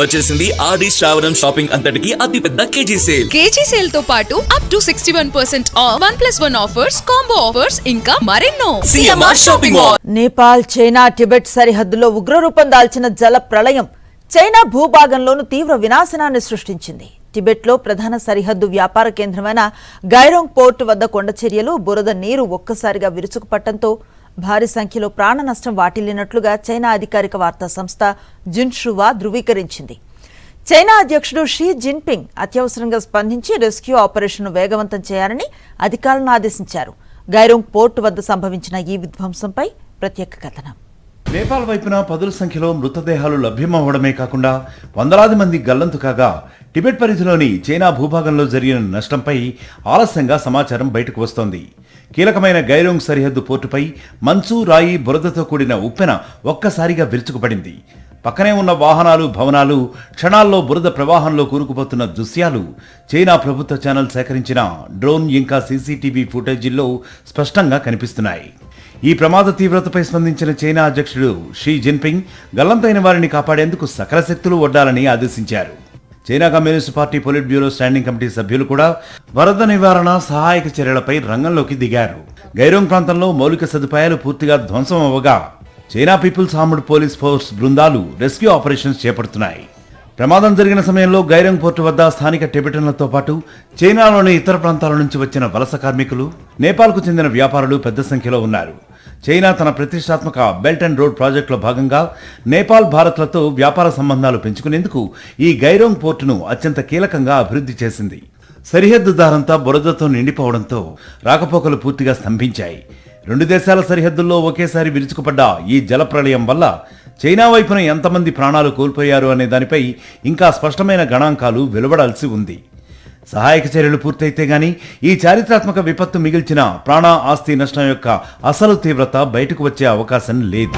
వచ్చేసింది ఆది శ్రావణం షాపింగ్ అంతటికి అతిపెద్ద కేజీ సేల్ తో పాటు up to 61% of 1+1 offers, combo offers ఇంకా మరెన్నో. CMR shopping mall. Nepal, China, Tibet సరిహద్దులో ఉగ్రరూపం దాల్చిన జల ప్రళయం చైనా భూభాగంలోనూ తీవ్ర వినాశనాన్ని సృష్టించింది. టిబెట్లో ప్రధాన సరిహద్దు వ్యాపార కేంద్రమైన గైరోంగ్ పోర్టు వద్ద కొండచర్యలు, బురద నీరు ఒక్కసారిగా విరుచుకుపట్టడంతో భారీ సంఖ్యలో ప్రాణ నష్టం వాటిల్లినట్లుగా చైనా అధికారిక వార్తా సంస్థ జిన్షువా ధృవీకరించింది. చైనా అధ్యక్షుడు షీ జిన్పింగ్ అత్యవసరంగా స్పందించి రెస్క్యూ ఆపరేషన్ను వేగవంతం చేయాలని అధికారులను ఆదేశించారు. గైరోంగ్ పోర్టు వద్ద సంభవించిన ఈ విధ్వంసంపై ప్రత్యేక కథనం. నేపాల్ వైపున పదుల సంఖ్యలో మృతదేహాలు లభ్యమవ్వడమే కాకుండా వందలాది మంది గల్లంతు కాగా టిబెట్ పరిధిలోని చైనా భూభాగంలో జరిగిన నష్టంపై ఆలస్యంగా సమాచారం బయటకు వస్తోంది. కీలకమైన గైరోంగ్ సరిహద్దు పోర్టుపై మంచు, రాయి, బురదతో కూడిన ఉప్పెన ఒక్కసారిగా విరుచుకుపడింది. పక్కనే ఉన్న వాహనాలు, భవనాలు క్షణాల్లో బురద ప్రవాహంలో కూరుకుపోతున్న దృశ్యాలు చైనా ప్రభుత్వ ఛానల్ సేకరించిన డ్రోన్ ఇంకా సీసీటీవీ ఫుటేజీల్లో స్పష్టంగా కనిపిస్తున్నాయి. ఈ ప్రమాద తీవ్రతపై స్పందించిన చైనా అధ్యక్షుడు షీ జిన్పింగ్ గల్లంతైన వారిని కాపాడేందుకు సకల శక్తులు ఒడ్డాలని ఆదేశించారు. China communist party polit bureau standing committee సభ్యులు కూడా వరద నివారణ, సహాయక చర్యలపై రంగంలోకి దిగారు. గైరోంగ్ ప్రాంతంలో మౌలిక సదుపాయాలు పూర్తిగా ధ్వంసం అవ్వగా China people's armed police force బృందాలు రెస్క్యూ ఆపరేషన్స్ చేపడుతున్నాయి. ప్రమాదం జరిగిన సమయంలో గైరోంగ్ పోర్టు వద్ద స్థానిక టిబెటన్లతో పాటు చైనాలోని ఇతర ప్రాంతాల నుంచి వచ్చిన వలస కార్మికులు, నేపాల్కు చెందిన వ్యాపారులు పెద్ద సంఖ్యలో ఉన్నారు. చైనా తన ప్రతిష్టాత్మక బెల్ట్ అండ్ రోడ్ ప్రాజెక్టులో భాగంగా నేపాల్, భారత్లతో వ్యాపార సంబంధాలు పెంచుకునేందుకు ఈ గైరోంగ్ పోర్టును అత్యంత కీలకంగా అభివృద్ధి చేసింది. సరిహద్దు దారంతా బురదతో నిండిపోవడంతో రాకపోకలు పూర్తిగా స్తంభించాయి. రెండు దేశాల సరిహద్దుల్లో ఒకేసారి విరుచుకుపడ్డ ఈ జలప్రళయం వల్ల చైనా వైపున ఎంతమంది ప్రాణాలు కోల్పోయారు అనే దానిపై ఇంకా స్పష్టమైన గణాంకాలు వెలువడాల్సి ఉంది. సహాయక చర్యలు పూర్తయితే గానీ ఈ చారిత్రాత్మక విపత్తు మిగిల్చిన ప్రాణ, ఆస్తి నష్టం యొక్క అసలు తీవ్రత బయటకు వచ్చే అవకాశం లేదు.